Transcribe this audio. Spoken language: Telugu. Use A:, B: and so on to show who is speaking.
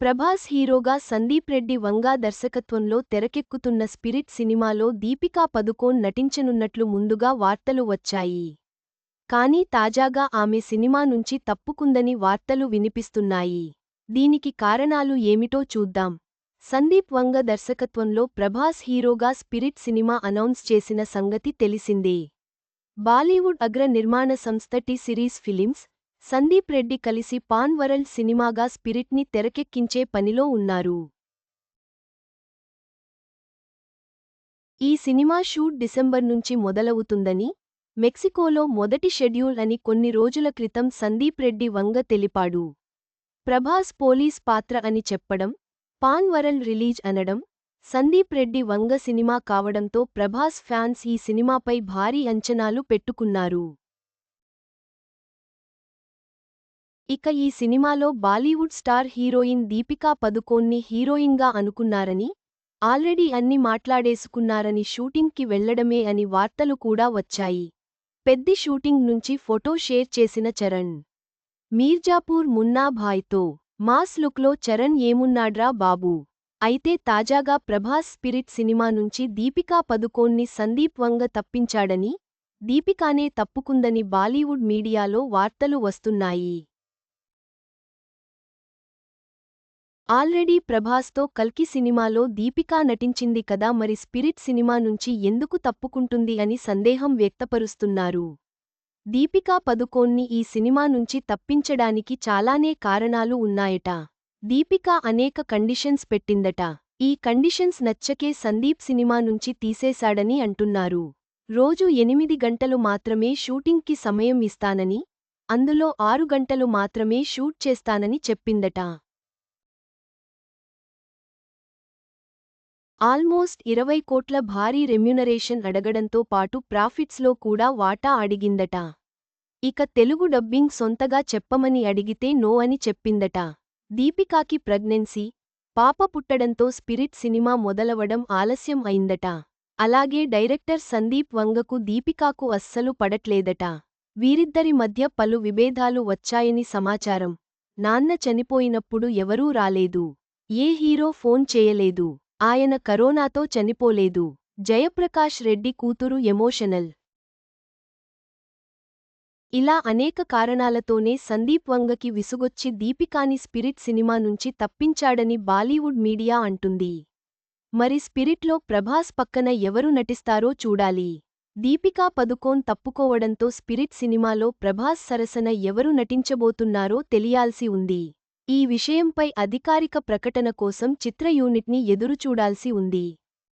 A: ప్రభాస్ హీరోగా సందీప్ రెడ్డి వంగా దర్శకత్వంలో తెరకెక్కుతున్న స్పిరిట్ సినిమాలో దీపికా పదుకోన్ నటించనున్నట్లు ముందుగా వార్తలు వచ్చాయి. కానీ తాజాగా ఆమె సినిమా నుంచి తప్పుకుందని వార్తలు వినిపిస్తున్నాయి. దీనికి కారణాలు ఏమిటో చూద్దాం. సందీప్ వంగ దర్శకత్వంలో ప్రభాస్ హీరోగా స్పిరిట్ సినిమా అనౌన్స్ చేసిన సంగతి తెలిసిందే. బాలీవుడ్ అగ్ర నిర్మాణ సంస్థ T series films, Sandeep Reddy కలిసి పాన్ వరల్డ్ సినిమాగా స్పిరిట్ని తెరకెక్కించే పనిలో ఉన్నారు. ఈ సినిమా షూట్ డిసెంబర్ నుంచి మొదలవుతుందని, మెక్సికోలో మొదటి షెడ్యూల్ అని కొన్ని రోజుల క్రితం సందీప్ రెడ్డి వంగ తెలిపాడు. ప్రభాస్ పోలీస్ పాత్ర అని చెప్పడం, పాన్ వరల్డ్ రిలీజ్ అనడం, సందీప్ రెడ్డి వంగ సినిమా కావడంతో ప్రభాస్ ఫ్యాన్స్ ఈ సినిమాపై భారీ అంచనాలు పెట్టుకున్నారు. ఇక ఈ సినిమాలో బాలీవుడ్ స్టార్ హీరోయిన్ దీపికా పదుకోన్ని హీరోయిన్గా అనుకున్నారని, ఆల్రెడీ అన్ని మాట్లాడేసుకున్నారని షూటింగ్కి వెళ్లడమే అని వార్తలు కూడా వచ్చాయి. పెద్ది షూటింగ్ నుంచి ఫోటో షేర్ చేసిన చరణ్. మీర్జాపూర్ మున్నా భాయ్తో మాస్ లుక్లో చరణ్ ఏమున్నాడ్రా బాబూ. అయితే తాజాగా ప్రభాస్ స్పిరిట్ సినిమా నుంచి దీపికా పదుకోన్ని సందీప్ వంగ తప్పించాడని, దీపికానే తప్పుకుందని బాలీవుడ్ మీడియాలో వార్తలు వస్తున్నాయి. ఆల్రెడీ ప్రభాస్తో కల్కి సినిమాలో దీపికా నటించింది కదా, మరి స్పిరిట్ సినిమా నుంచి ఎందుకు తప్పుకుంటుంది అని సందేహం వ్యక్తపరుస్తున్నారు. దీపికా పదుకోన్ని ఈ సినిమా నుంచి తప్పించడానికి చాలానే కారణాలు ఉన్నాయట. దీపికా అనేక కండిషన్స్ పెట్టిందట. ఈ కండిషన్స్ నచ్చకే సందీప్ సినిమా నుంచి తీసేశాడని అంటున్నారు. రోజు 8 గంటలు మాత్రమే షూటింగ్కి సమయం ఇస్తానని, అందులో 6 గంటలు మాత్రమే షూట్ చేస్తానని చెప్పిందట. ఆల్మోస్ట్ 20 కోట్ల భారీ రెమ్యునరేషన్ అడగడంతో పాటు ప్రాఫిట్స్లో కూడా వాటా అడిగిందట. ఇక తెలుగు డబ్బింగ్ సొంతగా చెప్పమని అడిగితే నో అని చెప్పిందట. దీపికాకి ప్రెగ్నెన్సీ, పాప పుట్టడంతో స్పిరిట్ సినిమా మొదలవడం ఆలస్యం అయిందట. అలాగే డైరెక్టర్ సందీప్ వంగకు దీపికాకు అస్సలు పడట్లేదట. వీరిద్దరి మధ్య పలు విభేదాలు వచ్చాయని సమాచారం. నాన్న చనిపోయినప్పుడు ఎవరూ రాలేదు. ఏ హీరో ఫోన్ చేయలేదు. ఆయన కరోనాతో చనిపోలేదు. జయప్రకాష్ రెడ్డి కూతురు ఎమోషనల్. ఇలా అనేక కారణాలతోనే సందీప్ వంగకి విసుగొచ్చి దీపికాని స్పిరిట్ సినిమా నుంచి తప్పించాడని బాలీవుడ్ మీడియా అంటుంది. మరి స్పిరిట్లో ప్రభాస్ పక్కన ఎవరు నటిస్తారో చూడాలి. దీపికా పదుకోన్ తప్పుకోవడంతో స్పిరిట్ సినిమాలో ప్రభాస్ సరసన ఎవరు నటించబోతున్నారో తెలియాల్సి ఉంది. ఈ విషయంపై అధికారిక ప్రకటన కోసం చిత్ర యూనిట్ని ఎదురుచూడాల్సి ఉంది.